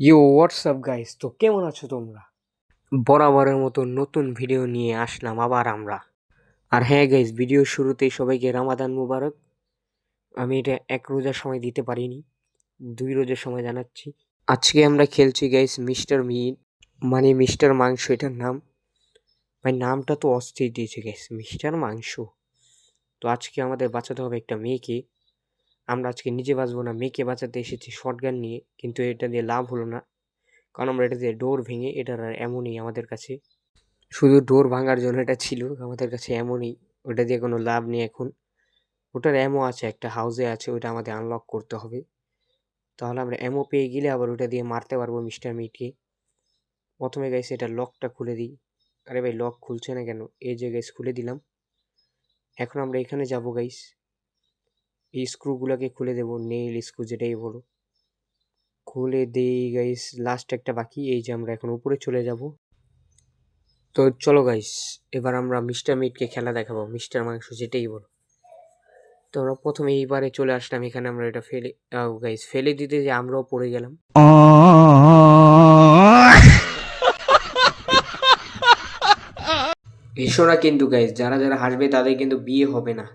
ইয়ো WhatsApp guys, তো কেমন আছো তোমরা? বরাবরের মতো নতুন ভিডিও নিয়ে আসলাম আবার আমরা। আর হ্যাঁ গাইস, ভিডিও শুরুতেই সবাইকে রামাদান মুবারক। আমি এটা এক রোজার সময় দিতে পারিনি, 2 রোজার সময় জানাচ্ছি। আজকে আমরা খেলছি গাইস মিস্টার মিট, মানে মিস্টার মাংস এটার নাম। ভাই নামটা তো অস্থির দিয়েছে গাইস, মিস্টার মাংস। তো আজকে আমাদের বাঁচাতে হবে একটা মেয়েকে। আমরা আজকে নিজে বাঁচবো না, মেয়েকে বাঁচাতে এসেছি শটগান নিয়ে, কিন্তু এটা দিয়ে লাভ হলো না, কারণ আমরা এটা দিয়ে ডোর ভেঙে এটার আর এমনই আমাদের কাছে শুধু ডোর ভাঙার জন্য এটা ছিল আমাদের কাছে এমনই। ওটা দিয়ে কোনো লাভ নেই এখন। ওটার অ্যামো আছে, একটা হাউসে আছে, ওইটা আমাদের আনলক করতে হবে। তাহলে আমরা অ্যামো পেয়ে গেলে আবার ওটা দিয়ে মারতে পারবো মিস্টার মিটকে। প্রথমে গাইস এটা লকটা খুলে দিই। আরে ভাই লক খুলছে না কেন? এই যে গাইস খুলে দিলাম। এখন আমরা এখানে যাব গাইস, এই স্ক্রুগুলোকে খুলে দেবো, নেইল স্ক্রু যেটাই বলো। খুলে দিই গাইস, লাস্ট একটা বাকি। এই যে আমরা এখন উপরে চলে যাব। তো চলো গাইস, এবার আমরা মিস্টার মিটকে খেলা দেখাবো, মিস্টার মাংস যেটাই বলো। তো আমরা প্রথমে এইবারে চলে আসলাম এখানে, আমরা এটা ফেলে গাইস ফেলে দিতে যে আমরাও পড়ে গেলাম। হেসো না কিন্তু গাইস, যারা যারা হাসবে তাদের কিন্তু বিয়ে হবে না।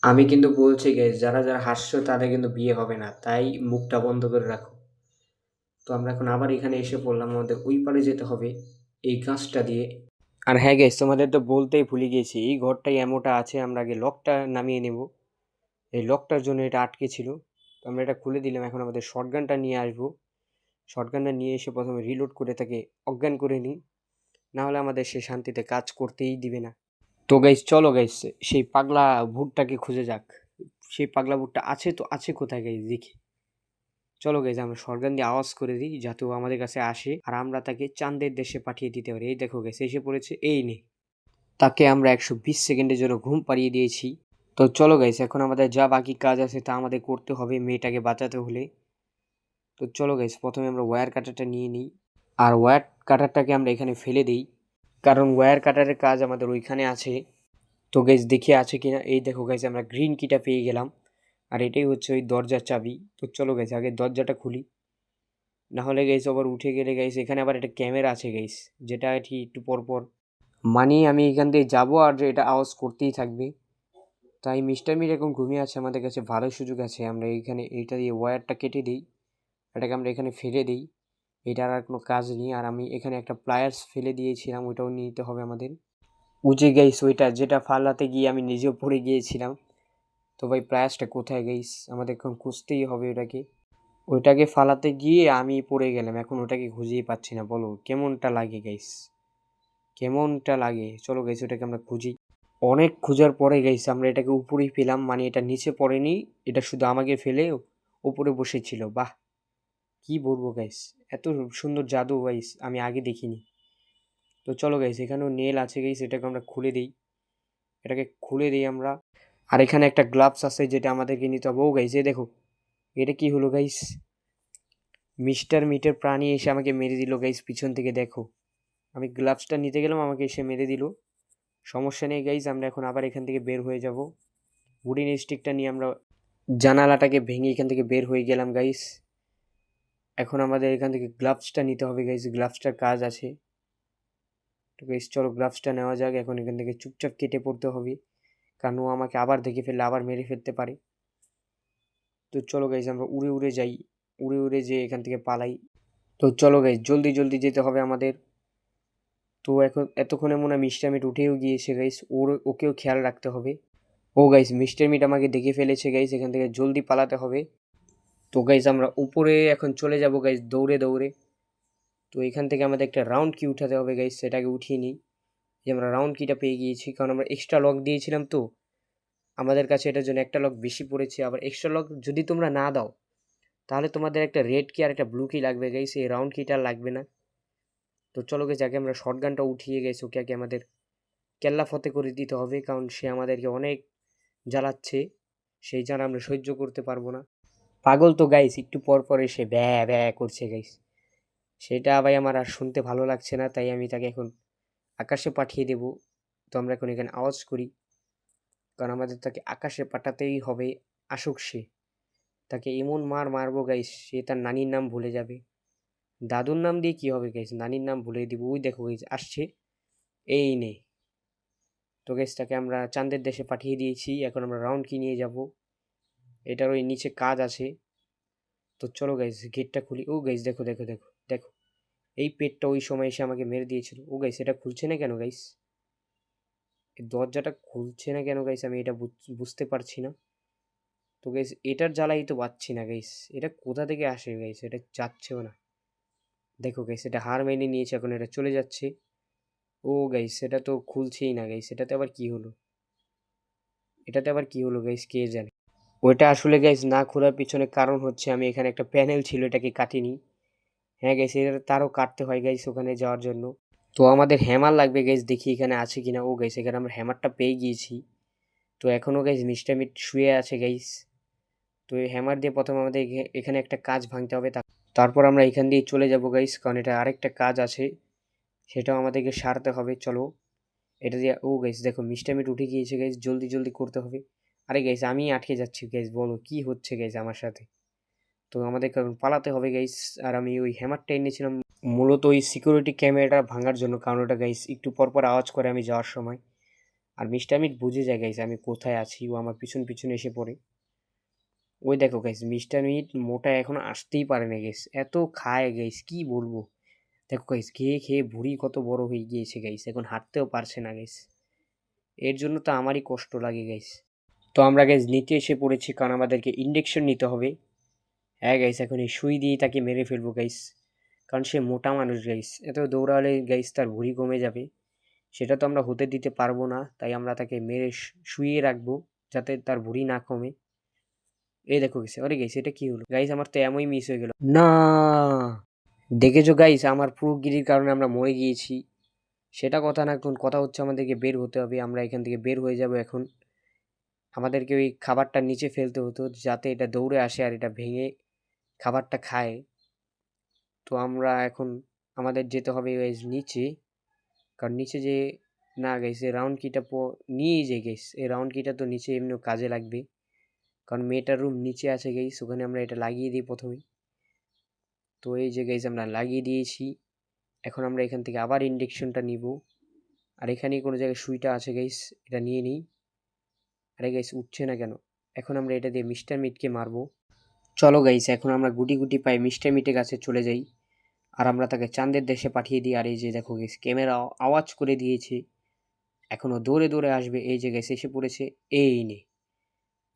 আমি কিন্তু বলছি গাইস, যারা যারা হাসছো তাদের কিন্তু বিয়ে হবে না, তাই মুখটা বন্ধ করে রাখো। তো আমরা এখন আবার এখানে এসে পড়লাম, আমাদের ওই পারে যেতে হবে এই গাছটা দিয়ে। আর হ্যাঁ গাইস, তোমাদের তো বলতেই ভুলে গেছি, এই ঘরটাই এমনটা আছে, আমরা আগে লকটা নামিয়ে নেব। এই লকটার জন্য এটা আটকে ছিল। তো আমরা এটা খুলে দিলাম, এখন আমাদের শটগানটা নিয়ে আসবো। শটগানটা নিয়ে এসে প্রথমে রিলোড করে তাকে অজ্ঞান করে নিই, না হলে আমাদের সে শান্তিতে কাজ করতেই দিবে না। তো গাইস চলো গাইস, সেই পাগলা ভূতটাকে খুঁজে যাক। সেই পাগলা ভূতটা আছে তো আছে কোথায় গাইস দেখি। চলো গাইস, আমরা শটগান দিয়ে আওয়াজ করে দিই যাতে ও আমাদের কাছে আসে, আর আমরা তাকে চাঁদের দেশে পাঠিয়ে দিতে পারি। এই দেখো গাইস এসে পড়েছে, এই নে। তাকে আমরা 120 সেকেন্ডের জন্য ঘুম পাড়িয়ে দিয়েছি। তো চলো গাইস, এখন আমাদের যা বাকি কাজ আছে তা আমাদের করতে হবে মেয়েটাকে বাঁচাতে হলে। তো চলো গাইস, প্রথমে আমরা ওয়্যার কাটারটা নিয়ে নিই, আর ওয়্যার কাটারটাকে আমরা এখানে ফেলে দিই, কারণ ওয়্যার কাটারের কাজ আমাদের ওইখানে আছে। তো গাইস দেখি আছে কিনা। এই দেখো গাইস, আমরা গ্রিন কিটা পেয়ে গেলাম, আর এটাই হচ্ছে ওই দরজার চাবি। তো চলো গাইস আগে দরজাটা খুলি, না হলে গাইস আবার উঠে গেলে গাইস এখানে আবার একটা ক্যামেরা আছে গাইস, যেটা একটু পর পর মানে আমি এখান দিয়ে যাবো আর এটা আওয়াজ করতেই থাকবে। তাই মিস্টার মির এখন ঘুমিয়ে আছে, আমাদের কাছে ভালো সুযোগ আছে, আমরা এইখানে এইটা দিয়ে ওয়্যারটা কেটে দিই, এটাকে আমরা এখানে ফেলে দিই। এটার আর কোনো কাজ নেই। আর আমি এখানে একটা প্লায়ার্স ফেলে দিয়েছিলাম, ওইটাও নিতে হবে আমাদের। বুঝে গাইস, ওইটা যেটা ফালাতে গিয়ে আমি নিজেও পড়ে গিয়েছিলাম। তো ভাই প্লায়ার্সটা কোথায় গাইস? আমাদের এখন খুঁজতেই হবে ওটাকে। ওইটাকে ফালাতে গিয়ে আমি পড়ে গেলাম, এখন ওটাকে খুঁজেই পাচ্ছি না। বলো কেমনটা লাগে গাইস, কেমনটা লাগে? চলো গাইস ওটাকে আমরা খুঁজি। অনেক খোঁজার পরে গাইস আমরা এটাকে উপরেই পেলাম, মানে এটা নিচে পড়েনি, এটা শুধু আমাকে ফেলে উপরে বসেছিল। বাহ, কি বলবো গাইস, এত সুন্দর জাদু গাইস আমি আগে দেখিনি। তো চলো গাইস, এখানেও নেল আছে গাইস, এটাকে আমরা খুলে দিই, এটাকে খুলে দিই আমরা। আর এখানে একটা গ্লাভস আছে যেটা আমাদেরকে নিতে হবে। ও গাইস এ দেখো, এটা কি হলো গাইস? মিস্টার মিটের প্রাণী এসে আমাকে মেরে দিল গাইস পিছন থেকে, দেখো। আমি গ্লাভসটা নিতে গেলাম, আমাকে এসে মেরে দিল। সমস্যা নেই গাইস, আমরা এখন আবার এখান থেকে বের হয়ে যাব। উডেন স্টিকটা নিয়ে আমরা জানালাটাকে ভেঙে এখান থেকে বের হয়ে গেলাম গাইস। এখন আমাদের এখান থেকে গ্লাভসটা নিতে হবে গাইস, গ্লাভসটার কাজ আছে। তো গাইস চলো গ্লাভসটা নেওয়া যাক, এখন এখান থেকে চুপচাপ কেটে পড়তে হবে, কারণ ও আমাকে আবার দেখে ফেললে আবার মেরে ফেলতে পারে। তো চলো গাইস আমরা উড়ে উড়ে যাই, উড়ে উড়ে যেয়ে এখান থেকে পালাই। তো চলো গাইস জলদি জলদি যেতে হবে আমাদের। তো এখন এতক্ষণে মনে হয় মিস্টার মিট উঠেও গিয়েছে গাইস, ওকেও খেয়াল রাখতে হবে। ও গাইস মিস্টার মিট আমাকে দেখে ফেলেছে গাইস, এখান থেকে জলদি পালাতে হবে। তো গাইস আমরা উপরে এখন চলে যাব গাইস দৌড়ে দৌড়ে। তো এখান থেকে আমাদের একটা রাউন্ড কি উঠাতে হবে গাইস, সেটাকে উঠিয়ে নিই। যে আমরা রাউন্ড কিটা পেয়ে গিয়েছি, কারণ আমরা এক্সট্রা লক দিয়েছিলাম, তো আমাদের কাছে এটার জন্য একটা লক বেশি পড়েছে। আবার এক্সট্রা লক যদি তোমরা না দাও, তাহলে তোমাদের একটা রেড কি আর একটা ব্লু কি লাগবে গাইস, এই রাউন্ড কিটা লাগবে না। তো চলো গাইস আগে আমরা শর্ট গানটা উঠিয়ে গেছি, ওকে আগে আমাদের কেল্লা ফতে করে দিতে হবে, কারণ সে আমাদেরকে অনেক জ্বালাচ্ছে, সেই জ্বালা আমরা সহ্য করতে পারবো না। পাগল তো গাইস, একটু পর পর এসে ব্যা ব্যা করছে গাইস, সেটা ভাই আমার আর শুনতে ভালো লাগছে না, তাই আমি তাকে এখন আকাশে পাঠিয়ে দেব। তো আমরা এখন এখানে আওয়াজ করি, কারণ আমাদের তাকে আকাশে পাঠাতেই হবে। আসুক সে, তাকে এমন মার মারবো গাইস, সে তার নানির নাম ভুলে যাবে। দাদুর নাম দিয়ে কি হবে গাইস, নানির নাম ভুলে দিব। ওই দেখো গাইস আসছে, এই নে। তো গাইস তাকে আমরা চাঁদের দেশে পাঠিয়ে দিয়েছি, এখন আমরা রাউন্ড কি নিয়ে যাব। এটার ওই নিচে কাজ আছে। তো চলো গাইস গেটটা খুলি। ও গাইস দেখো দেখো দেখো দেখো, এই পেটটা ওই সময় এসে আমাকে মেরে দিয়েছিল। ও গাইস এটা খুলছে না কেন গাইস, এই দরজাটা খুলছে না কেন গাইস, আমি এটা বুঝতে পারছি না। তো গাইস এটার জ্বালাই তো পাচ্ছি না গাইস, এটা কোথা থেকে আসে গাইস, এটা যাচ্ছেও না। দেখো গাইস এটা হার মেনে নিয়েছে, এখন এটা চলে যাচ্ছে। ও গাইস এটা তো খুলছেই না গাইস, এটাতে আবার কি হলো গাইস, কে জানে। ওইটা আসলে গাইস না খোলার পিছনে কারণ হচ্ছে আমি এখানে একটা প্যানেল ছিল, এটাকে কাটিনি। হ্যাঁ গাইস এটা তারও কাটতে হয় গাইস ওখানে যাওয়ার জন্য। তো আমাদের হ্যামার লাগবে গাইস, দেখি এখানে আছে কিনা। ও গাইস এখানে আমরা হ্যামারটা পেয়ে গিয়েছি। তো এখনও গাইস মিস্টার মিট শুয়ে আছে গাইস। তো এই হ্যামার দিয়ে প্রথমে আমাদের এখানে একটা কাজ ভাঙতে হবে, তারপর আমরা এখান দিয়ে চলে যাব গাইস, কারণ এটা আরেকটা কাজ আছে, সেটাও আমাদেরকে সারতে হবে। চলো এটা দিয়ে, ও গাইস দেখো মিস্টার মিট উঠে গিয়েছে গাইস, জলদি জলদি করতে হবে। আরে গাইস আমি আটকে যাচ্ছি গাইস, বলো কি হচ্ছে গাইস আমার সাথে। তো আমাদের কারণ পালাতে হবে গাইস। আর আমি ওই হ্যামারটা এনেছিলাম মূলত ওই সিকিউরিটি ক্যামেরাটা ভাঙার জন্য, কারণ ওটা গাইস একটু পর পর আওয়াজ করে আমি যাওয়ার সময়। আর মিস্টার মিট বুঝে যায় গাইস আমি কোথায় আছি, ও আমার পিছন পিছনে এসে পড়ে। ওই দেখো গাইস মিস্টার মিট মোটা এখনো আসতেই পারে না গাইস, এত খায় গাইস কি বলবো। দেখো গাইস খেয়ে খেয়ে ভুঁড়ি কত বড় হয়ে গিয়েছে গাইস, এখন হাঁটতেও পারছে না গাইস। এর জন্য তো আমারই কষ্ট লাগে গাইস। তো আমরা গাইস নিচে এসে পড়েছি, কারণ আমাদেরকে ইনজেকশন নিতে হবে। হ্যাঁ গাইস এখন এই সুই দিয়ে তাকে মেরে ফেলবো গাইস, কারণ সে মোটা মানুষ গাইস, এত দৌড়ালে গাইস তার ভুঁড়ি কমে যাবে। সেটা তো আমরা হতে দিতে পারবো না, তাই আমরা তাকে মেরে শুইয়ে রাখবো, যাতে তার ভুঁড়ি না কমে। এই দেখো গেছে, আরে গাইস এটা কি হলো গাইস, আমার তো এমনই মিস হয়ে গেল না। দেখেছো গাইস আমার পুরো গিরির কারণে আমরা মরে গিয়েছি। সেটা কথা না, এখন কথা হচ্ছে আমাদেরকে বের হতে হবে, আমরা এখান থেকে বের হয়ে যাব এখন। আমাদেরকে ওই খাবারটা নিচে ফেলতে হতো, যাতে এটা দৌড়ে আসে আর এটা ভেঙে খাবারটা খায়। তো আমরা এখন আমাদের যেতে হবে গাইস নিচে, কারণ নিচে যে, না গাইস এই রাউন্ড কিটা নিয়েই যে গাইস, এই রাউন্ড কিটা তো নিচে এমনিও কাজে লাগবে, কারণ মেয়েটার রুম নিচে আছে গাইস, ওখানে আমরা এটা লাগিয়ে দিই প্রথমে। তো এই যে গাইস আমরা লাগিয়ে দিয়েছি, এখন আমরা এখান থেকে আবার ইনজেকশনটা নিব। আর এখানেই কোনো জায়গায় সুইটা আছে গাইস, এটা নিয়ে নিই। আরে গাইস উঠছে না কেন, এখন আমরা এটা দিয়ে মিস্টার মিটকে মারবো। চলো গাইস এখন আমরা গুটি গুটি পাই মিস্টার মিটের কাছে চলে যাই, আর আমরা তাকে চাঁদের দেশে পাঠিয়ে দিই। আর এই যে দেখো গাইস ক্যামেরা আওয়াজ করে দিয়েছে, এখনো দৌড়ে দৌড়ে আসবে। এই যে গাইস এসে পড়েছে, এই নে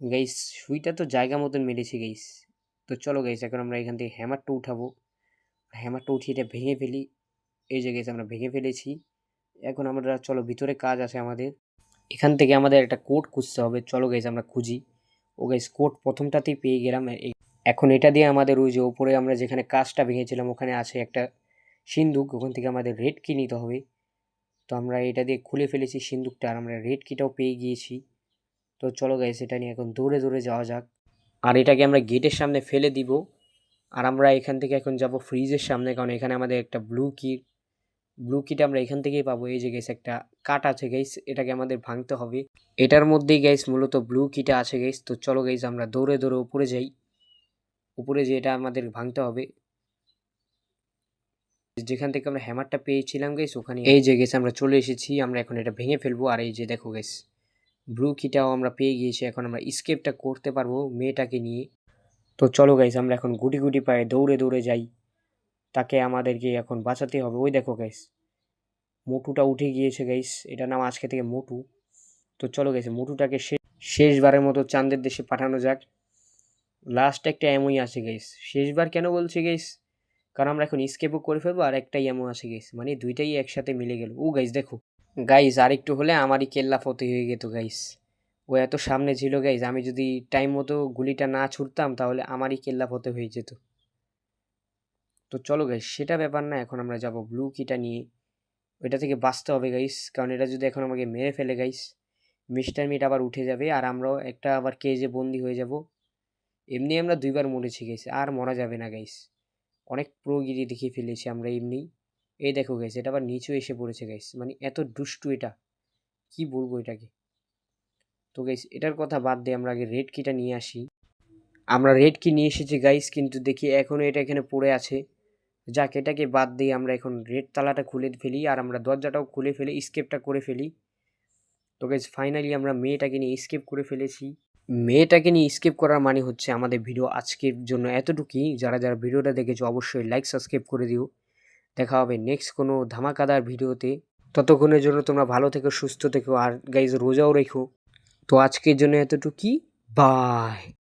গাইস সুইটা তো জায়গা মতন মেরেছে গাইস। তো চলো গাইস এখন আমরা এখান থেকে হ্যামারটা উঠাবো, হ্যামারটা উঠিয়ে এটা ভেঙে ফেলি। এই যে গাইস আমরা ভেঙে ফেলেছি। এখন আমরা চলো ভিতরে কাজ আছে আমাদের, এখান থেকে আমাদের একটা কোড খুঁজতে হবে। চলো গাইস আমরা খুঁজি। ও গাইস কোড প্রথমটাতেই পেয়ে গেলাম। এখন এটা দিয়ে আমাদের ওই যে ওপরে আমরা যেখানে কাজটা ভেঙেছিলাম ওখানে আছে একটা সিন্দুক, ওখান থেকে আমাদের রেড কি নিতে হবে। তো আমরা এটা দিয়ে খুলে ফেলেছি সিন্দুকটা, আর আমরা রেড কিটাও পেয়ে গিয়েছি। তো চলো গাইস এটা নিয়ে এখন দৌড়ে দৌড়ে যাওয়া যাক, আর এটাকে আমরা গেটের সামনে ফেলে দিব। আর আমরা এখান থেকে এখন যাব ফ্রিজের সামনে, কারণ এখানে আমাদের একটা ব্লু কিটা আমরা এখান থেকেই পাবো। এই যে গাইস একটা কাট আছে গাইস, এটাকে আমাদের ভাঙতে হবে। এটার মধ্যেই গাইস মূলত ব্লু কিটা আছে গাইস। তো চলো গাইস আমরা দৌড়ে দৌড়ে উপরে যাই, উপরে যে এটা আমাদের ভাঙতে হবে, যেখান থেকে আমরা হ্যামারটা পেয়েছিলাম গাইস ওখানে। এই যে গেছে আমরা চলে এসেছি, আমরা এখন এটা ভেঙে ফেলবো। আর এই যে দেখো গাইস ব্লু কিটাও আমরা পেয়ে গিয়েছি, এখন আমরা স্কেপটা করতে পারবো মেয়েটাকে নিয়ে। তো চলো গাইস আমরা এখন গুটি গুটি পায়ে দৌড়ে দৌড়ে যাই, তাকে আমাদেরকে এখন বাঁচাতে হবে। ওই দেখো গাইস মোটুটা উঠে গিয়েছে গাইস, এটা নাম আজকে থেকে মোটু। তো চলো গাইস মোটুটাকে শেষবারের মতো চাঁদের দেশে পাঠানো যাক। লাস্ট একটা এমওই আছে গাইস, শেষবার কেন বলছি গাইস, কারণ আমরা এখন স্কেপও করে ফেলবো, আর একটাই এমও আছে গাইস, মানে দুইটাই একসাথে মিলে গেল। ও গাইস দেখো গাইস আর একটু হলে আমারই কেল্লা ফতে হয়ে যেত গাইস, ও এত সামনে ছিল গাইস, আমি যদি টাইম মতো গুলিটা না ছুটতাম তাহলে আমারই কেল্লা ফতে হয়ে যেত। তো চলো গাইস সেটা ব্যাপার না, এখন আমরা যাব ব্লু কিটা নিয়ে, ওইটা থেকে বাঁচতে হবে গাইস, কারণ এটা যদি এখন আমাকে মেরে ফেলে গাইস, মিস্টার মিট আবার উঠে যাবে, আর আমরাও একটা আবার কেজে বন্দি হয়ে যাব। এমনি আমরা দুইবার মরেছি গাইস, আর মরা যাবে না গাইস, অনেক প্রোগিরি দেখিয়ে ফেলেছি আমরা এমনি। এই দেখো গাইস এটা আবার নিচেও এসে পড়েছে গাইস, মানে এত দুষ্টু এটা, কি বলবো এটাকে। তো গাইস এটার কথা বাদ দিয়ে আমরা আগে রেড কিটা নিয়ে আসি। আমরা রেড কি নিয়ে এসেছি গাইস, কিন্তু দেখি এখনো এটা এখানে পড়ে আছে। যাক এটাকে বাদ দিয়ে আমরা এখন রেড তালাটা খুলে ফেলি আর আমরা দরজাটাও খুলে ফেলি, স্কেপটা করে ফেলি। তো গাইজ ফাইনালি আমরা মেয়েটাকে নিয়ে স্কেপ করে ফেলেছি। মেয়েটাকে নিয়ে স্কেপ করার মানে হচ্ছে আমাদের ভিডিও আজকের জন্য এতটুকুই। যারা যারা ভিডিওটা দেখেছো অবশ্যই লাইক সাবস্ক্রাইব করে দিও। দেখা হবে নেক্সট কোনো ধামাকাদার ভিডিওতে। ততক্ষণের জন্য তোমরা ভালো থেকো, সুস্থ থেকো আর গাইজ রোজাও রেখো। তো আজকের জন্য এতটুকুই। বাই।